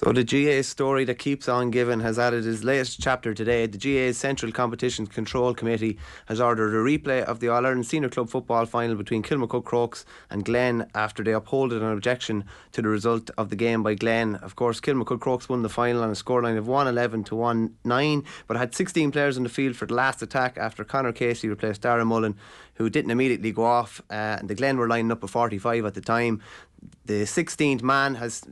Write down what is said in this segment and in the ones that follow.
So the GAA story that keeps on giving has added its latest chapter today. The GAA's Central Competitions Control Committee has ordered a replay of the All-Ireland Senior Club Football final between Kilmacud Crokes and Glen after they upholded an objection to the result of the game by Glen. Of course, Kilmacud Crokes won the final on a scoreline of 111 to 1-9, but had 16 players on the field for the last attack after Conor Casey replaced Darragh Mullen, who didn't immediately go off. And the Glen were lining up at 45 at the time. The 16th man has,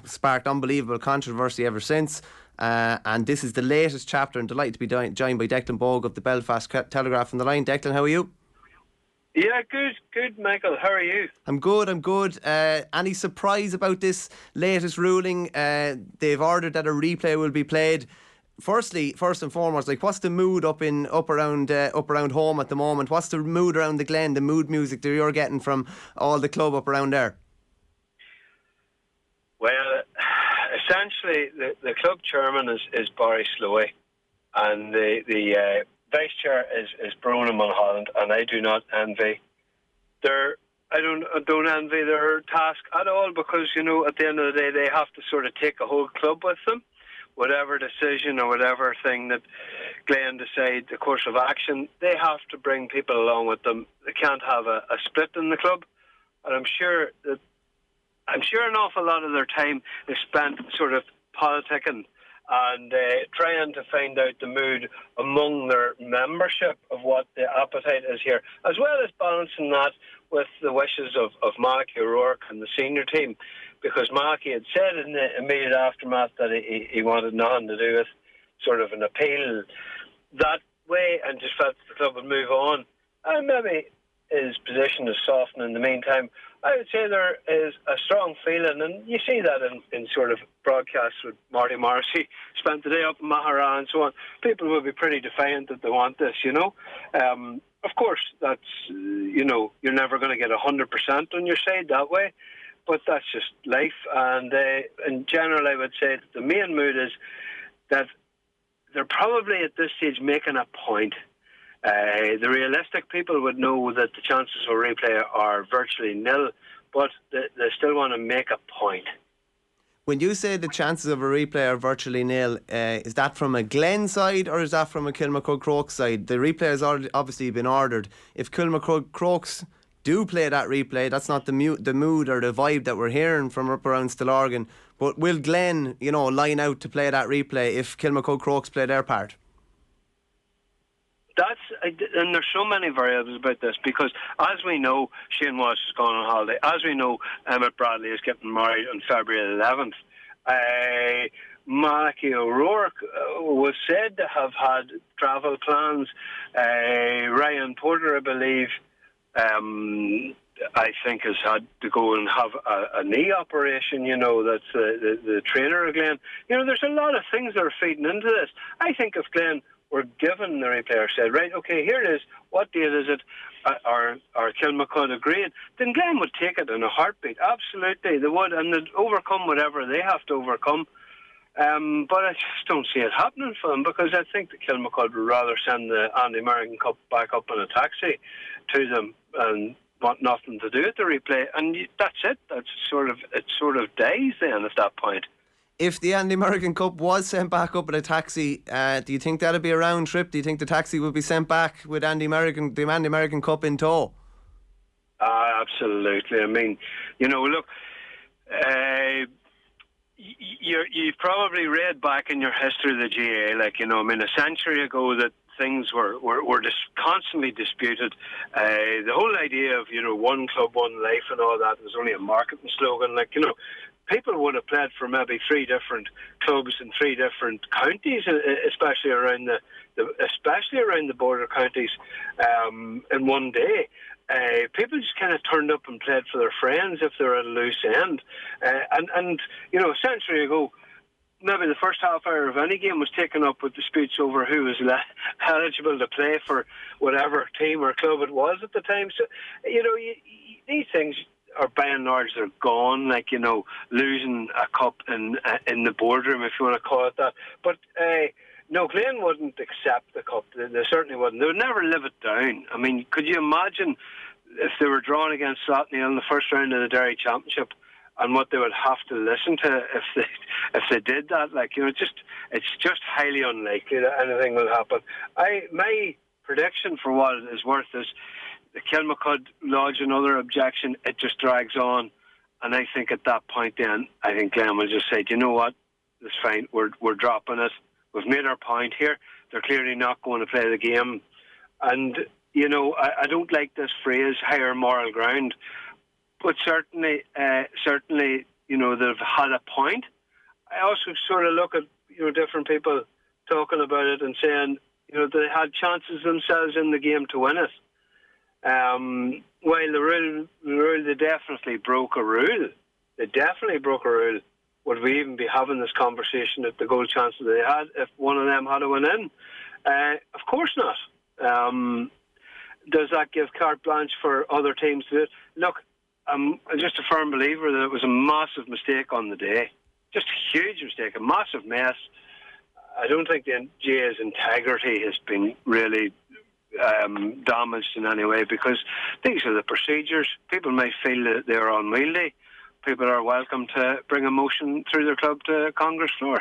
sparked unbelievable controversy ever since. And this is the latest chapter. I'm delighted to be joined by Declan Bogue of the Belfast Telegraph on the line. Declan, how are you? Yeah, good, Michael. How are you? I'm good. Any surprise about this latest ruling? They've ordered that a replay will be played. First and foremost, what's the mood up around home at the moment? What's the mood around the Glen? The mood music that you're getting from all the club up around there? Well, essentially, the club chairman is Barry Slowey, and the vice chair is Brona Mulholland, and I do not envy I don't envy their task at all, because at the end of the day they have to sort of take a whole club with them. Whatever decision or whatever thing that Glen decide, the course of action, they have to bring people along with them. They can't have a split in the club, and I'm sure an awful lot of their time is spent sort of politicking and trying to find out the mood among their membership of what the appetite is here, as well as balancing that with the wishes of Malachy O'Rourke and the senior team, because Malachy had said in the immediate aftermath that he wanted nothing to do with sort of an appeal that way and just felt the club would move on. And maybe his position is softened in the meantime. I would say there is a strong feeling, and you see that in sort of broadcasts with Marty Morrissey, spent the day up in Mahara and so on. People will be pretty defiant that they want this, Of course, that's, you're never going to get 100% on your side that way, but that's just life. And in general, I would say that the main mood is that they're probably at this stage making a point. The realistic people would know that the chances of replay are virtually nil, but they still want to make a point. When you say the chances of a replay are virtually nil, is that from a Glen side or is that from a Kilmacud Crokes side? The replay has obviously been ordered. If Kilmacud Crokes do play that replay, that's not the mood or the vibe that we're hearing from up around Stillorgan. But will Glen, line out to play that replay if Kilmacud Crokes play their part? And there's so many variables about this, because as we know, Shane Walsh has gone on holiday. As we know, Emmett Bradley is getting married on February 11th. Malachy O'Rourke was said to have had travel plans. Ryan Porter, I believe, I think has had to go and have a knee operation, that's the trainer of Glen. There's a lot of things that are feeding into this. I think if Glen were given the replay or said, right, okay, here it is, what date is it, or Kilmacud agreed, then Glen would take it in a heartbeat. Absolutely, they would, and they'd overcome whatever they have to overcome. But I just don't see it happening for them, because I think the Kilmacud would rather send the Andy-American Cup back up in a taxi to them and want nothing to do with the replay, and that's it. It sort of dies then at that point. If the Andy-American Cup was sent back up in a taxi, do you think that'd be a round trip? Do you think the taxi would be sent back with the Andy-American Cup in tow? Absolutely. I mean, look, you've probably read back in your history of the GAA, a century ago that things were just constantly disputed. The whole idea of, one club, one life and all that was only a marketing slogan. People would have played for maybe 3 different clubs in 3 different counties, especially around the border counties, in one day. People just kind of turned up and played for their friends if they were at a loose end. And a century ago, maybe the first half hour of any game was taken up with disputes over who was eligible to play for whatever team or club it was at the time. So, these things are by and large, they're gone, losing a cup in the boardroom, if you want to call it that. But no, Glen wouldn't accept the cup. They certainly wouldn't. They would never live it down. I mean, could you imagine if they were drawn against Slaughtneil in the first round of the Derry Championship and what they would have to listen to if they did that. Like, you know, it's just highly unlikely that anything will happen. My prediction, for what it is worth, is the Kilmacud lodge another objection. It just drags on, and I think at that point, then I think Glen will just say, "Do you know what? It's fine. We're dropping it. We've made our point here. They're clearly not going to play the game." And you know, I don't like this phrase "higher moral ground," but certainly, you know, they've had a point. I also sort of look at, you know, different people talking about it and saying, you know, they had chances themselves in the game to win it. While the rule, they definitely broke a rule. They definitely broke a rule. Would we even be having this conversation if the goal chances they had, if one of them had to win in? Of course not. Does that give carte blanche for other teams to do it? Look, I'm just a firm believer that it was a massive mistake on the day. Just a huge mistake, a massive mess. I don't think the GAA's integrity has been really damaged in any way, because these are the procedures. People may feel that they're unwieldy. People are welcome to bring a motion through their club to Congress floor.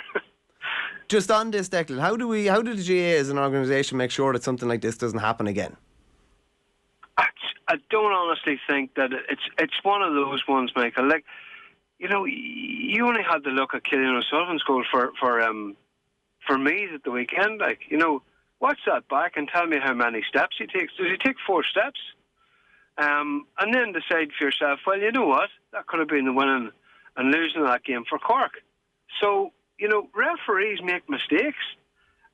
Just on this, Declan, how do the GAA as an organisation make sure that something like this doesn't happen again? I don't honestly think that it's one of those ones, Michael. Like, you know, you only had to look at Killian O'Sullivan's goal for me at the weekend. Like, you know, watch that back and tell me how many steps he takes. Does he take 4 steps? And then decide for yourself, well, you know what? That could have been the winning and losing that game for Cork. So, you know, referees make mistakes.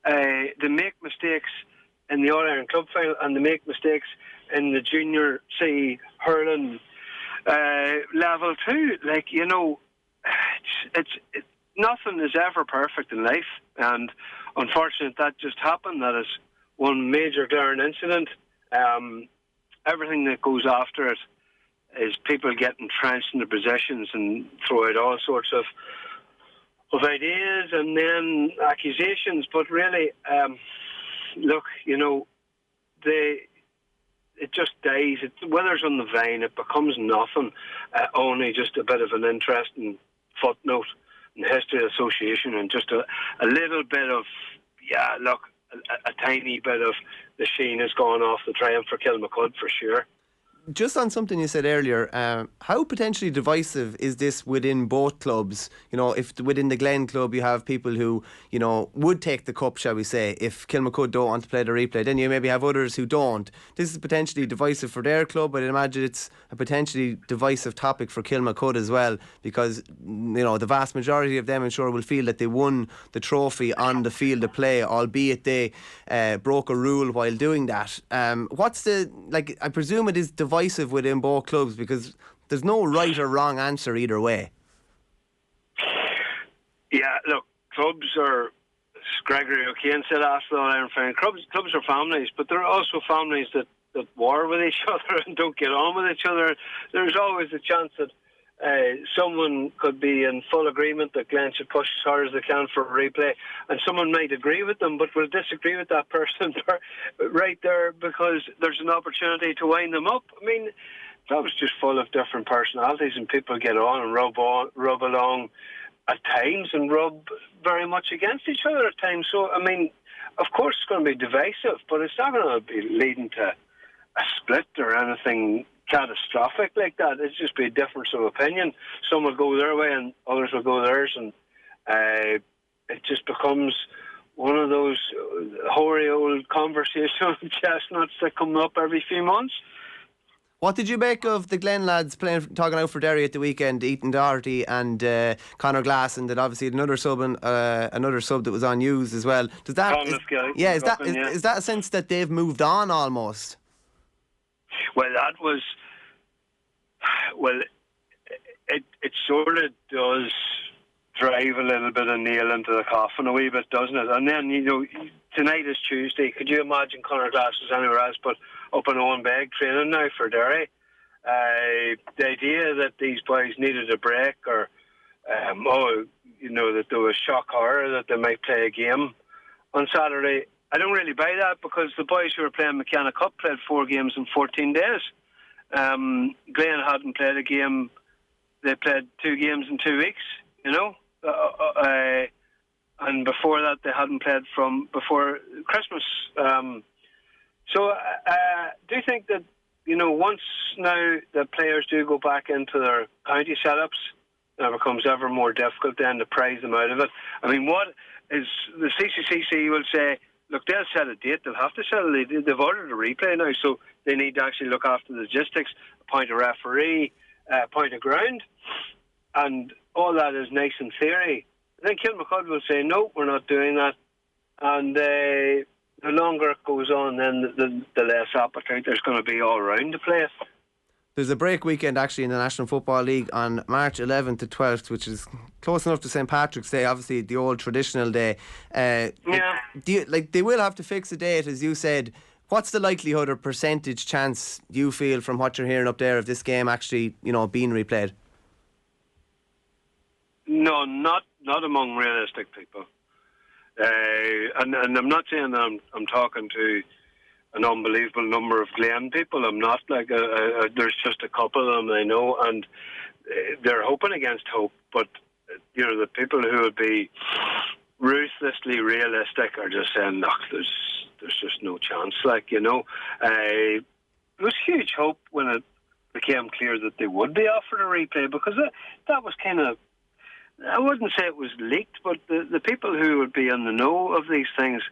They make mistakes in the All-Ireland Club final, and they make mistakes in the junior C hurling level too. Like, you know, it's nothing is ever perfect in life, and unfortunately that just happened. That is one major glaring incident. Everything that goes after it is people get entrenched in their positions and throw out all sorts of ideas and then accusations. But really, look, you know, it just dies. It withers on the vine. It becomes nothing. Only just a bit of an interesting footnote in history association, and just a little bit of, yeah, look, a tiny bit of the sheen has gone off the triumph for Kilmacud for sure. Just on something you said earlier, how potentially divisive is this within both clubs? You know, if within the Glen club you have people who, you know, would take the cup, shall we say, if Kilmacud don't want to play the replay, then you maybe have others who don't. This is potentially divisive for their club, but I imagine it's a potentially divisive topic for Kilmacud as well, because, you know, the vast majority of them, I'm sure, will feel that they won the trophy on the field of play, albeit they broke a rule while doing that. What's the, like, I presume it is divisive within both clubs, because there's no right or wrong answer either way. Yeah, look, clubs are, as Gregory O'Kane said after the All-Ireland final, clubs are families, but there are also families that war with each other and don't get on with each other. There's always a chance that someone could be in full agreement that Glen should push as hard as they can for a replay, and someone might agree with them but will disagree with that person right there, because there's an opportunity to wind them up. I mean, that was just full of different personalities, and people get on and rub along at times and rub very much against each other at times. So, I mean, of course it's going to be divisive, but it's not going to be leading to a split or anything catastrophic like that. It's just be a difference of opinion. Some will go their way and others will go theirs, and it just becomes one of those hoary old conversational chestnuts that come up every few months. What did you make of the Glen lads talking out for Derry at the weekend, Ethan Doherty and Conor Glass, and then obviously another sub that was on news as well? Does that is that a sense that they've moved on almost? Well, that was it sort of does drive a little bit of nail into the coffin a wee bit, doesn't it? And then, you know, tonight is Tuesday. Could you imagine Conor Glass was anywhere else but up in Owen Beg training now for Derry? The idea that these boys needed a break, or you know, that there was shock horror that they might play a game on Saturday, I don't really buy that, because the boys who were playing McKenna Cup played 4 games in 14 days. Glen hadn't played a game they played 2 games in 2 weeks, you know. And before that, they hadn't played from before Christmas. So do you think that, you know, once now the players do go back into their county setups, it becomes ever more difficult then to prize them out of it? I mean, what is the CCCC will say, look, they'll set a date, they'll have to set a date. They've ordered a replay now, so they need to actually look after the logistics, appoint a referee, appoint a ground, and all that is nice in theory. Then Kilmacud will say, no, we're not doing that. And the longer it goes on, then the less appetite there's going to be all around the place. There's a break weekend actually in the National Football League on March 11th to 12th, which is close enough to St. Patrick's Day, obviously the old traditional day. Yeah. They will have to fix a date, as you said. What's the likelihood or percentage chance you feel from what you're hearing up there of this game actually, you know, being replayed? No, not among realistic people. And I'm not saying that I'm talking to an unbelievable number of Glen people. I'm not. Like there's just a couple of them I know, and they're hoping against hope. But you know, the people who would be ruthlessly realistic are just saying, look, there's just no chance. Like, you know, there was huge hope when it became clear that they would be offered a replay, because that was kind of, I wouldn't say it was leaked, but the people who would be in the know of these things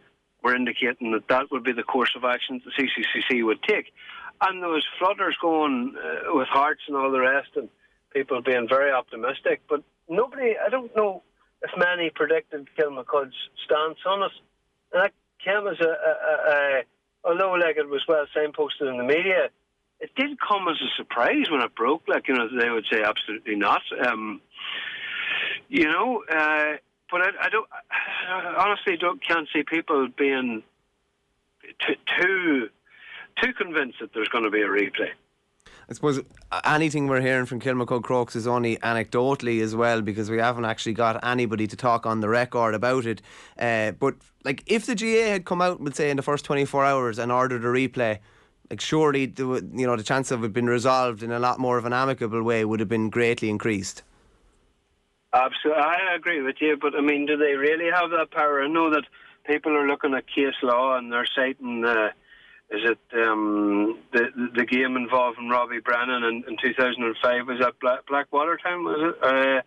were indicating that would be the course of action the CCCC would take. And there was flutters going with hearts and all the rest, and people being very optimistic. But nobody, I don't know if many predicted Kilmacud's stance on it. And that came as although like it was well signposted in the media, it did come as a surprise when it broke. Like, you know, they would say absolutely not. You know, but I honestly can't see people being too convinced that there's going to be a replay. I suppose anything we're hearing from Kilmacud Crokes is only anecdotally as well, because we haven't actually got anybody to talk on the record about it. But like, if the GAA had come out, we'll say, in the first 24 hours and ordered a replay, like, surely the chance of it being resolved in a lot more of an amicable way would have been greatly increased. Absolutely, I agree with you, but I mean, do they really have that power? I know that people are looking at case law and they're citing, is it the game involving Robbie Brennan in 2005? Was that Blackwater time? Was it? I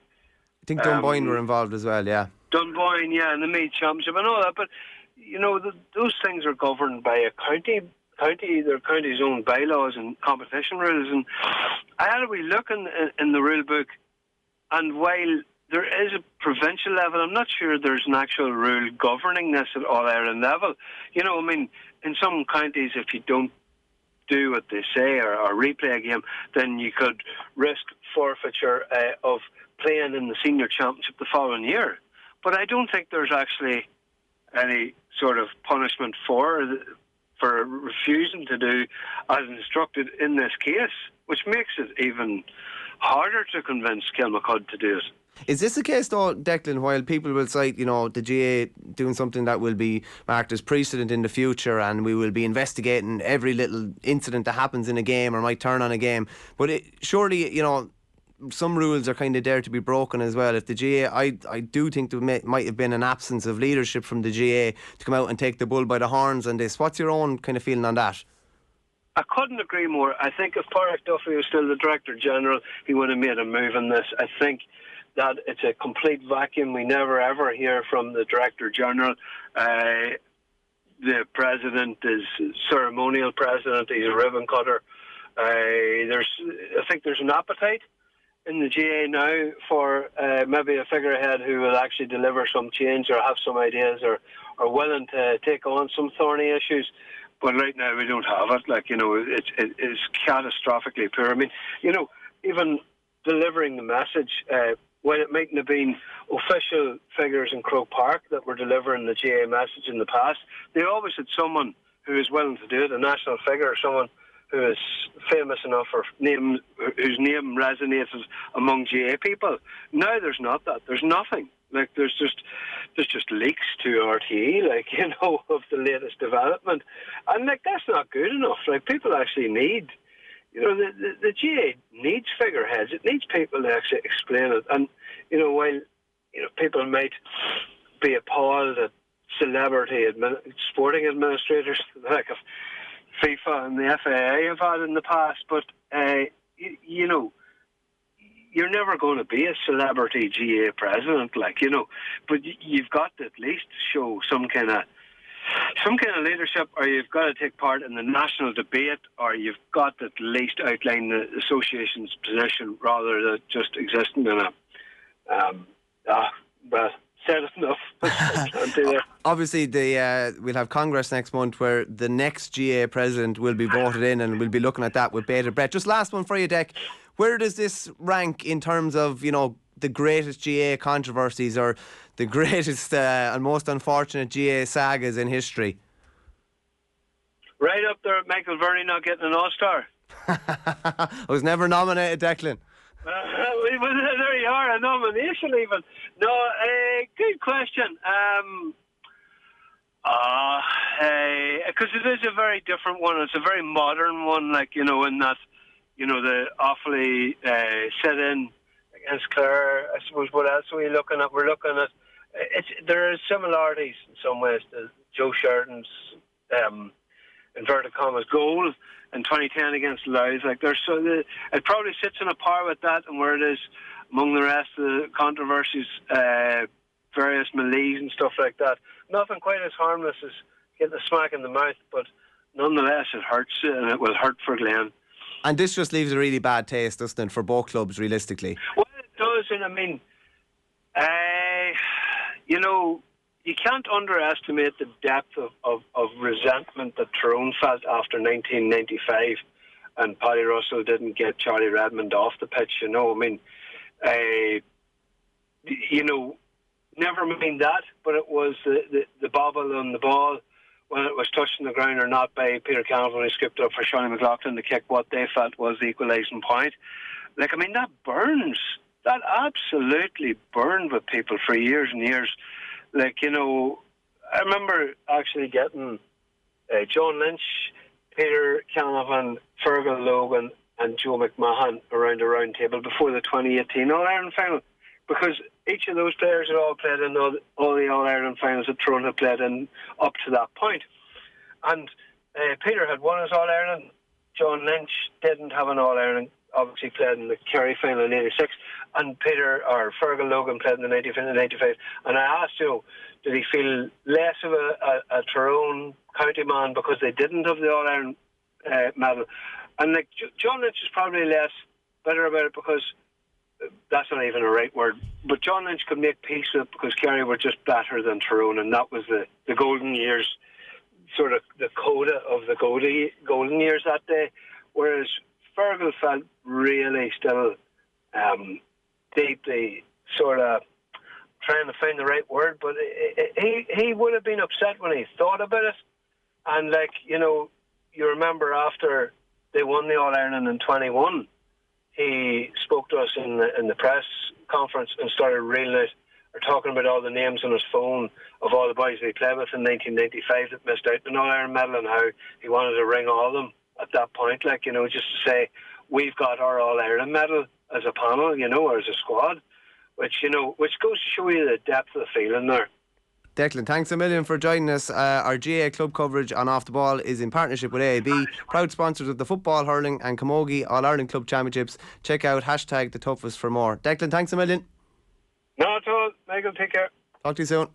think Dunboyne were involved as well. Yeah, Dunboyne, yeah, in the Meath Championship and all that. But you know, those things are governed by a their county's own bylaws and competition rules. And I had a wee look in the rule book, and while there is a provincial level, I'm not sure there's an actual rule governing this at All Ireland level. You know, I mean, in some counties, if you don't do what they say or replay a game, then you could risk forfeiture of playing in the senior championship the following year. But I don't think there's actually any sort of punishment for refusing to do as instructed in this case, which makes it even harder to convince Kilmacud to do it. Is this the case though, Declan, while people will cite, you know, the GAA doing something that will be marked as precedent in the future, and we will be investigating every little incident that happens in a game or might turn on a game, but surely, you know, some rules are kind of there to be broken as well. If the GAA, I do think there might have been an absence of leadership from the GAA to come out and take the bull by the horns on this. What's your own kind of feeling on that? I couldn't agree more. I think if Pádraig Duffy was still the Director General, he would have made a move on this. I think that it's a complete vacuum. We never ever hear from the Director General. The President is ceremonial President. He's a ribbon cutter. I think there's an appetite in the GAA now for maybe a figurehead who will actually deliver some change or have some ideas or willing to take on some thorny issues. But right now we don't have it. Like, you know, it's catastrophically poor. I mean, you know, even delivering the message, when it mightn't have been official figures in Croke Park that were delivering the GAA message in the past, they always had someone who is willing to do it, a national figure, or someone who is famous enough or whose name resonates among GAA people. Now there's not that. There's nothing. Like, there's just leaks to RTE, like, you know, of the latest development. And like, that's not good enough. Like, people actually need, the GAA needs figureheads. It needs people to actually explain it. And, while, people might be appalled at celebrity sporting administrators like of FIFA and the FAA have had in the past, but, you're never going to be a celebrity GAA president, but you've got to at least show some kind of leadership, or you've got to take part in the national debate, or you've got to at least outline the association's position rather than just existing in said enough. Can't do that. Obviously, we'll have Congress next month where the next GAA president will be voted in, and we'll be looking at that with bated breath. Just last one for you, Dec. Where does this rank in terms of, the greatest GAA controversies or the greatest and most unfortunate GAA sagas in history? Right up there at Michael Verney not getting an All-Star. I was never nominated, Declan. There you are, a nomination even. No, good question. Because it is a very different one. It's a very modern one, in that, the awfully sit-in against Clare. I suppose, what else are we looking at? We're looking at, there are similarities in some ways to Joe Sheridan's, inverted commas, goal in 2010 against Louth. It probably sits in a par with that, and where it is among the rest of the controversies, various malaise and stuff like that. Nothing quite as harmless as getting a smack in the mouth, but nonetheless it hurts, and it will hurt for Glen. And this just leaves a really bad taste, doesn't it, for both clubs, realistically? Well, it does, and I mean, you can't underestimate the depth of resentment that Tyrone felt after 1995, and Paddy Russell didn't get Charlie Redmond off the pitch. Never mind that, but it was the bobble on the ball when it was touching the ground or not by Peter Campbell when he skipped up for Shawnee McLaughlin to kick what they felt was the equalising point. That burns. That absolutely burned with people for years and years. I remember actually getting John Lynch, Peter Canavan, Fergal Logan and Joe McMahon around a round table before the 2018 All-Ireland final, because each of those players had all played in all the All-Ireland finals that Tyrone had played in up to that point. And Peter had won his All-Ireland. John Lynch didn't have an All-Ireland, obviously played in the Kerry final in 86. And Fergal Logan played in the 95. And I asked did he feel less of a Tyrone county man because they didn't have the All-Ireland medal? And John Lynch is probably less better about it because that's not even a right word. But John Lynch could make peace with it because Kerry were just better than Tyrone, and that was the golden years, sort of the coda of the golden years that day. Whereas Fergal felt really still deeply sort of trying to find the right word, but he would have been upset when he thought about it. And you remember after they won the All-Ireland in 21, he spoke to us in the press conference and started reeling out or talking about all the names on his phone of all the boys he played with in 1995 that missed out on an All-Ireland medal, and how he wanted to ring all of them at that point, just to say, we've got our All-Ireland medal as a panel, or as a squad, which goes to show you the depth of the feeling there. Declan, thanks a million for joining us. Our GAA club coverage on Off the Ball is in partnership with AAB, proud sponsors of the football, hurling and camogie All-Ireland Club Championships. Check out #TheToughest for more. Declan, thanks a million. Not at all. Michael, take care. Talk to you soon.